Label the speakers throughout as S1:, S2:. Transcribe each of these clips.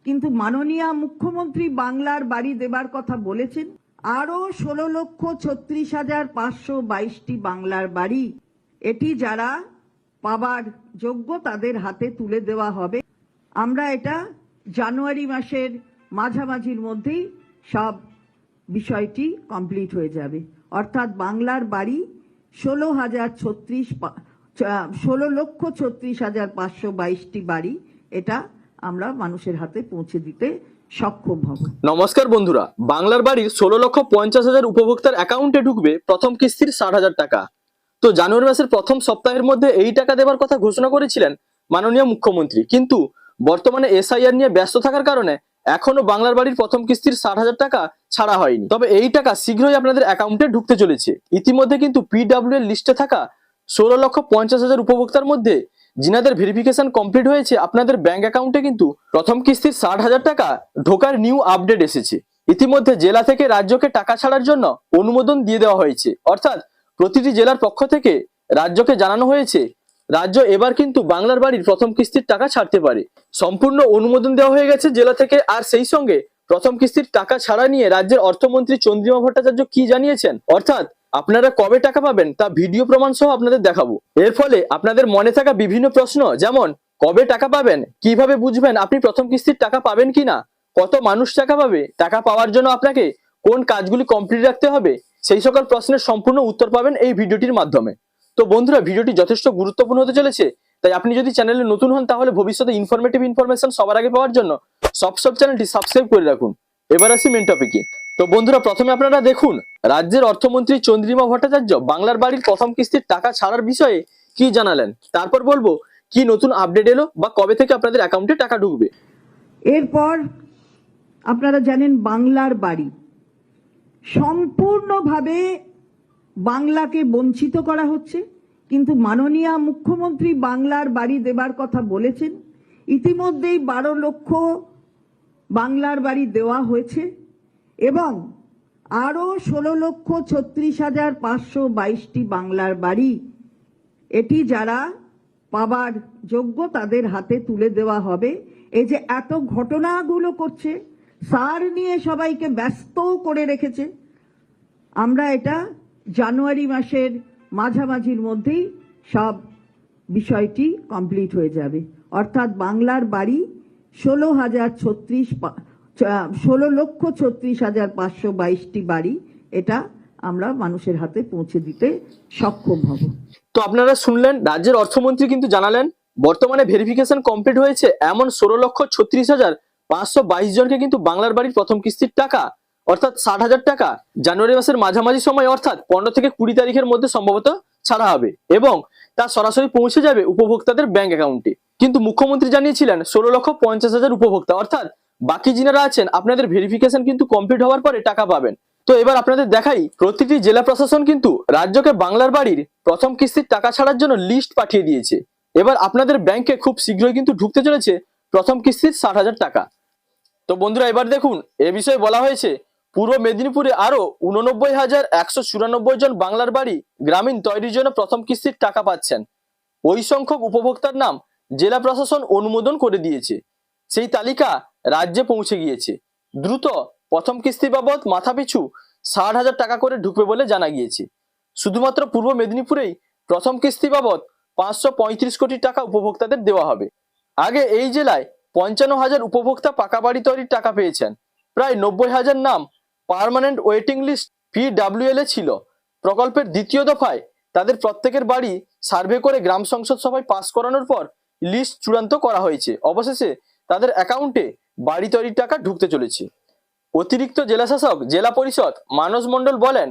S1: কিন্তু মাননীয় মুখ্যমন্ত্রী বাংলার বাড়ি দেবার কথা বলেছেন। আরো 16,36,522টি বাংলার বাড়ি এটি যারা পাবার যোগ্য তাদের হাতে তুলে দেওয়া হবে। আমরা এটা জানুয়ারি মাসের মাঝামাঝির মধ্যেই সব বিষয়টি কমপ্লিট হয়ে যাবে। অর্থাৎ বাংলার বাড়ি 16,36,522টি বাড়ি এটা আমরা মানুষের হাতে পৌঁছে দিতে সক্ষম হব।
S2: নমস্কার বন্ধুরা, বাংলার বাড়ির 16,50,000 উপভোক্তার অ্যাকাউন্টে ঢুকবে প্রথম কিস্তির 60,000 টাকা। তো জানুয়ারি মাসের প্রথম সপ্তাহের মধ্যে এই টাকা দেওয়ার কথা ঘোষণা করেছিলেন মাননীয় মুখ্যমন্ত্রী, কিন্তু বর্তমানে এসআইআর নিয়ে ব্যস্ত থাকার কারণে এখনো বাংলার বাড়ির প্রথম কিস্তির 60,000 টাকা ছাড়া হয়নি। তবে এই টাকা শীঘ্রই আপনাদের অ্যাকাউন্টে ঢুকতে চলেছে। ইতিমধ্যে কিন্তু পিডব্লিউ এর লিস্টে থাকা 16,50,000 উপভোক্তার মধ্যে যিনাদের ভেরিফিকেশন কমপ্লিট হয়েছে আপনাদের ব্যাংক অ্যাকাউন্টে কিন্তু প্রথম কিস্তির 60,000 টাকা ঢোকার নিউ আপডেট এসেছে। ইতিমধ্যে জেলা থেকে রাজ্যকে টাকা ছাড়ার জন্য অনুমোদন দিয়ে দেওয়া হয়েছে। অর্থাৎ প্রতিটি জেলার পক্ষ থেকে রাজ্যকে জানানো হয়েছে রাজ্য এবার কিন্তু বাংলার বাড়ির প্রথম কিস্তির টাকা ছাড়তে পারে। সম্পূর্ণ অনুমোদন দেওয়া হয়ে গেছে জেলা থেকে। আর সেই সঙ্গে প্রথম কিস্তির টাকা ছাড়া নিয়ে রাজ্যের অর্থমন্ত্রী চন্দ্রিমা ভট্টাচার্য কি জানিয়েছেন, অর্থাৎ আপনারা কবে টাকা পাবেন তা ভিডিও প্রমাণ সহ আপনাদের দেখাবো। এর ফলে আপনাদের মনে থাকা বিভিন্ন প্রশ্ন, যেমন কবে টাকা পাবেন, কিভাবে বুঝবেন আপনি প্রথম কিস্তির টাকা পাবেন কিনা, কত মানুষ টাকা পাবে, টাকা পাওয়ার জন্য আপনাকে কোন কাজগুলি কমপ্লিট রাখতে হবে, সেই সকল প্রশ্নের সম্পূর্ণ উত্তর পাবেন এই ভিডিওটির মাধ্যমে। তো বন্ধুরা, ভিডিওটি যথেষ্ট গুরুত্বপূর্ণ হতে চলেছে, তাই আপনি যদি চ্যানেলে নতুন হন তাহলে ভবিষ্যতে ইনফরমেশন সবার আগে পাওয়ার জন্য সব চ্যানেলটি সাবস্ক্রাইব করে রাখুন। এবার আসি মেন টপিকে। তো বন্ধুরা, প্রথমে আপনারা দেখুন রাজ্যের অর্থমন্ত্রী চন্দ্রিমা ভট্টাচার্য বাংলার বাড়ির প্রথম কিস্তির টাকা ছাড়ার বিষয়ে কি জানালেন, তারপর বলবো কি নতুন আপডেট এলো বা কবে থেকে আপনাদের অ্যাকাউন্টে টাকা ঢুকবে।
S1: এরপর আপনারা জানেন বাংলার বাড়ি সম্পূর্ণভাবে বাংলাকে বঞ্চিত করা হচ্ছে, কিন্তু মাননীয় মুখ্যমন্ত্রী বাংলার বাড়ি দেবার কথা বলেছেন। ইতিমধ্যেই 12 লক্ষ বাংলার বাড়ি দেওয়া হয়েছে এবং আরো 16,36,522টি বাংলার বাড়ি এটি যারা পাবার যোগ্য তাদের হাতে তুলে দেওয়া হবে। এই যে এত ঘটনাগুলো করছে, সার নিয়ে সবাইকে ব্যস্ত করে রেখেছে, আমরা এটা জানুয়ারি মাসের মাঝামাঝির মধ্যেই সব বিষয়টি কমপ্লিট হয়ে যাবে। অর্থাৎ বাংলার বাড়ি 16,36,522টি বাড়ি এটা আমরা মানুষের হাতে পৌঁছে দিতে সক্ষম হব।
S2: তো আপনারা শুনলেন, রাজ্যের অর্থমন্ত্রী কিন্তু জানালেন বর্তমানে ভেরিফিকেশন কমপ্লিট হয়েছে এমন 16,36,522 জনকে কিন্তু বাংলার বাড়ির প্রথম কিস্তির টাকা অর্থাৎ 60,000 টাকা জানুয়ারি মাসের মাঝামাঝি সময় অর্থাৎ 15 থেকে 20 তারিখের মধ্যে সম্ভবত ছাড়া হবে এবং তা সরাসরি পৌঁছে যাবে উপভোক্তাদের ব্যাংক অ্যাকাউন্টে। কিন্তু মুখ্যমন্ত্রী জানিয়েছিলেন 16,50,000 উপভোক্তা, অর্থাৎ বাকি যিনারা আছেন আপনাদের ভেরিফিকেশন কিন্তু কমপ্লিট হওয়ার পরে টাকা পাবেন। তো এবার আপনাদের দেখাই প্রতিটি জেলা প্রশাসন কিন্তু রাজ্যকে বাংলার বাড়ির প্রথম কিস্তির টাকা ছাড়ার জন্য লিস্ট পাঠিয়ে দিয়েছে। এবার আপনাদের ব্যাংকে খুব শীঘ্রই কিন্তু ঢুকতে চলেছে প্রথম কিস্তির 60,000 টাকা। তো বন্ধুরা, এবার দেখুন এ বিষয়ে বলা হয়েছে পূর্ব মেদিনীপুরে আরো 89,194 জন বাংলার বাড়ি গ্রামীণ তৈরির জন্য প্রথম কিস্তির টাকা পাচ্ছেন। ওই সংখ্যক উপভোক্তার নাম জেলা প্রশাসন অনুমোদন করে দিয়েছে। সেই তালিকা রাজ্যে পৌঁছে গিয়েছে। দ্রুত প্রথম কিস্তি বাবদ মাথাপিছু 60,000 টাকা করে ঢুকবে বলে জানা গিয়েছে। শুধুমাত্র পূর্ব মেদিনীপুরেই প্রথম কিস্তি বাবদ 535 কোটি টাকা উপভোক্তাদের দেওয়া হবে। আগে এই জেলায় 55,000 উপভোক্তা পাকা বাড়ি তৈরির টাকা পেয়েছেন। প্রায় 90,000 নাম পার্মানেন্ট ওয়েটিং লিস্ট পিডব্লিউএল এ ছিল। প্রকল্পের দ্বিতীয় দফায় তাদের প্রত্যেকের বাড়ি সার্ভে করে গ্রাম সংসদ সভায় পাস করানোর পর লিস্ট চূড়ান্ত করা হয়েছে। অবশেষে তাদের অ্যাকাউন্টে বাড়ি তৈরির টাকা ঢুকতে চলেছে। অতিরিক্ত জেলাশাসক জেলা পরিষদ মানস মণ্ডল বলেন,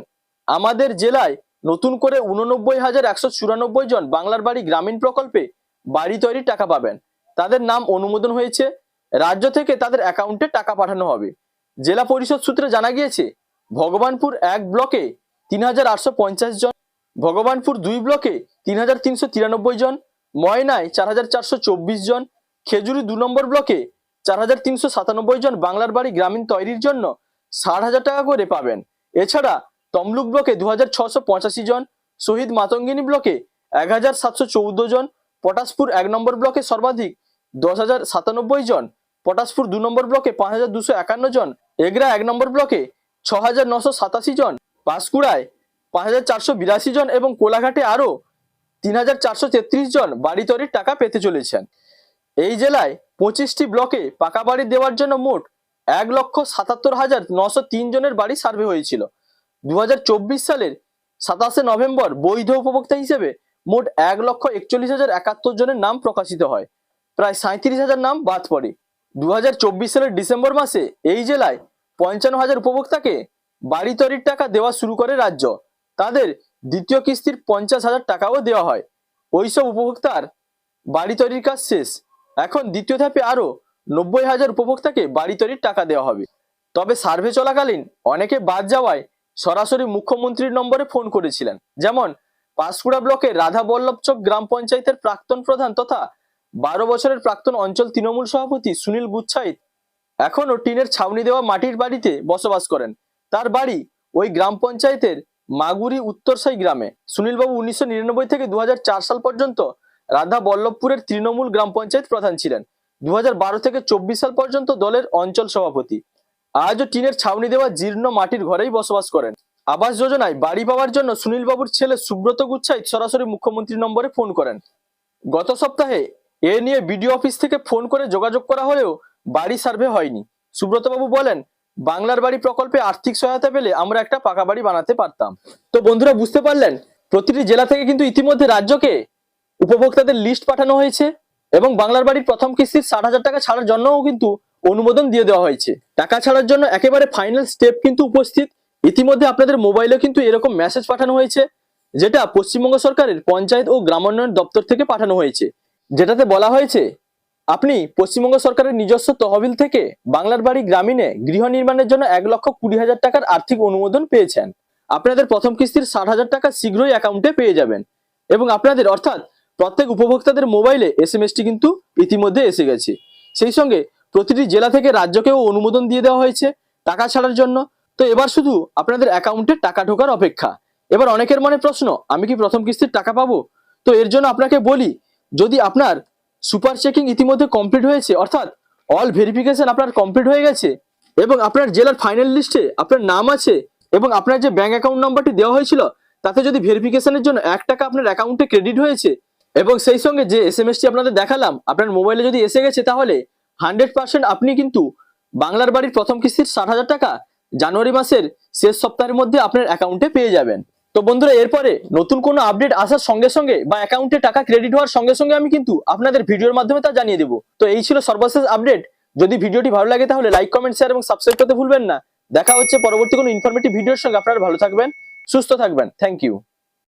S2: আমাদের জেলায় নতুন করে 89,194 জন বাংলার বাড়ি গ্রামীণ প্রকল্পে বাড়ি তৈরির টাকা পাবেন। তাদের নাম অনুমোদন হয়েছে। রাজ্য থেকে তাদের অ্যাকাউন্টে টাকা পাঠানো হবে। জেলা পরিষদ সূত্রে জানা গিয়েছে ভগবানপুর 1 ব্লকে 3,850 জন, ভগবানপুর 2 ব্লকে 3,393 জন, ময়নায় 4,424 জন, খেজুরি 2 নম্বর ব্লকে 4,397 জন বাংলার বাড়ি গ্রামীণ তৈরির জন্য 60,000 টাকা করে পাবেন। এছাড়া তমলুক ব্লকে 2,685 জন, শহীদ মাতঙ্গিনী ব্লকে 1,714 জন, পটাশপুর 1 নম্বর ব্লকে সর্বাধিক 10,097 জন, পটাশপুর 2 নম্বর ব্লকে 5251 জন, এগরা 1 নম্বর ব্লকে 6987 জন, পাঁশকুড়ায় 5482 জন এবং কোলাঘাটে আরো 3433 জন বাড়ি তৈরির টাকা পেতে চলেছেন। এই জেলায় 25টি ব্লকে পাকা বাড়ি দেওয়ার জন্য মোট 1,77,903 জনের বাড়ি সার্ভে হয়েছিল। 2024 সালের 27 নভেম্বর বৈধ উপভোক্তা হিসেবে মোট 1,41,071 জনের নাম প্রকাশিত হয়। প্রায় 37,000 নাম বাদ পড়ে। 2024 সালের ডিসেম্বর মাসে এই জেলায় 55,000 উপভোক্তাকে বাড়ি তৈরির টাকা দেওয়া শুরু করে রাজ্য। তাদের দ্বিতীয় কিস্তির 50,000 টাকাও দেওয়া হয়। ওইসব উপভোক্তার বাড়ি তৈরির কাজ শেষ। এখন দ্বিতীয় ধাপে আরো 90,000 উপভোক্তাকে বাড়ি তৈরির টাকা দেওয়া হবে। তবে সার্ভে চলাকালীন অনেকে বাদ যাওয়ায় সরাসরি মুখ্যমন্ত্রীর নম্বরে ফোন করেছিলেন। যেমন পাঁশকুড়া ব্লকের রাধা বল্লভচক গ্রাম পঞ্চায়েতের প্রাক্তন প্রধান তথা 12 বছরের প্রাক্তন অঞ্চল তৃণমূল সভাপতি সুনীল গুচ্ছাইত এখনও টিনের ছাউনি দেওয়া মাটির বাড়িতে বসবাস করেন। তার বাড়ি ওই গ্রাম পঞ্চায়েতের মাগুরি উত্তরসাই গ্রামে। সুনীলবাবু 1999 থেকে 2004 সাল পর্যন্ত রাধা বল্লভপুরের তৃণমূল গ্রাম পঞ্চায়েত প্রধান ছিলেন। 2012 থেকে 24 সাল পর্যন্ত দলের অঞ্চল সভাপতি। আজও টিনের ছাউনি দেওয়া জীর্ণ মাটির ঘরেই বসবাস করেন। আবাস যোজনায় বাড়ি পাওয়ার জন্য সুনীলবাবুর ছেলে সুব্রত গুচ্ছাইত সরাসরি মুখ্যমন্ত্রীর নম্বরে ফোন করেন। গত সপ্তাহে এ নিয়ে বিডিও অফিস থেকে ফোন করে যোগাযোগ করা হলেও বাড়ি সার্ভে হয়নি। সুব্রতবাবু বলেন, বাংলার বাড়ি প্রকল্পে আর্থিক সহায়তা পেলে আমরা একটা পাকা বাড়ি বানাতে পারতাম। তো বন্ধুরা বুঝতে পারলেন, প্রতিটি জেলা থেকে কিন্তু ইতিমধ্যে রাজ্যকে উপভোক্তাদের লিস্ট পাঠানো হয়েছে এবং বাংলার বাড়ির প্রথম কিস্তির 60,000 টাকা ছাড়ার জন্যও কিন্তু অনুমোদন দিয়ে দেওয়া হয়েছে। টাকা ছাড়ার জন্য একেবারে ফাইনাল স্টেপ কিন্তু উপস্থিত। ইতিমধ্যে আপনাদের মোবাইলে কিন্তু এরকম মেসেজ পাঠানো হয়েছে, যেটা পশ্চিমবঙ্গ সরকারের পঞ্চায়েত ও গ্রামোন্নয়ন দপ্তর থেকে পাঠানো হয়েছে, যেটাতে বলা হয়েছে আপনি পশ্চিমবঙ্গ সরকারের নিজস্ব তহবিল থেকে বাংলার বাড়ি গ্রামীণে গৃহ নির্মাণের জন্য 1,20,000 টাকার আর্থিক অনুমোদন পেয়েছেন। আপনাদের প্রথম কিস্তির 60,000 টাকা শীঘ্রই অ্যাকাউন্টে পেয়ে যাবেন এবং আপনাদের অর্থাৎ প্রত্যেক উপভোক্তাদের মোবাইলে এসএমএসটি কিন্তু ইতিমধ্যে এসে গেছে। সেই সঙ্গে প্রতিটি জেলা থেকে রাজ্যকেও অনুমোদন দিয়ে দেওয়া হয়েছে টাকা ছাড়ার জন্য। তো এবার শুধু আপনাদের অ্যাকাউন্টে টাকা ঢোকার অপেক্ষা। এবার অনেকের মনে প্রশ্ন, আমি কি প্রথম কিস্তির টাকা পাবো? তো এর জন্য আপনাকে বলি, যদি আপনার সুপার চেকিং ইতিমধ্যে কমপ্লিট হয়েছে, অর্থাৎ অল ভেরিফিকেশন আপনার কমপ্লিট হয়ে গেছে এবং আপনার জেলার ফাইনাল লিস্টে আপনার নাম আছে এবং আপনার যে ব্যাংক অ্যাকাউন্ট নাম্বারটি দেওয়া হয়েছিল তাতে যদি ভেরিফিকেশনের জন্য 1 টাকা আপনার অ্যাকাউন্টে ক্রেডিট হয়েছে এবং সেই সঙ্গে যে এসএমএসটি আপনাদের দেখালাম আপনার মোবাইলে যদি এসে গেছে, তাহলে 100% আপনি কিন্তু বাংলার বাড়ির প্রথম কিস্তির 60,000 টাকা জানুয়ারি মাসের শেষ সপ্তাহের মধ্যে আপনার অ্যাকাউন্টে পেয়ে যাবেন। তো বন্ধুরা, এরপরে নতুন কোনো আপডেট আসার সঙ্গে সঙ্গে বা অ্যাকাউন্টে টাকা ক্রেডিট হওয়ার সঙ্গে সঙ্গে আমি কিন্তু আপনাদের ভিডিওর মাধ্যমে তা জানিয়ে দেবো। তো এই ছিল সর্বশেষ আপডেট। যদি ভিডিওটি ভালো লাগে তাহলে লাইক, কমেন্ট, শেয়ার এবং সাবস্ক্রাইব করতে ভুলবেন না। দেখা হচ্ছে পরবর্তী কোনো ইনফরমেটিভ ভিডিওর সঙ্গে। আপনারা ভালো থাকবেন, সুস্থ থাকবেন। Thank you.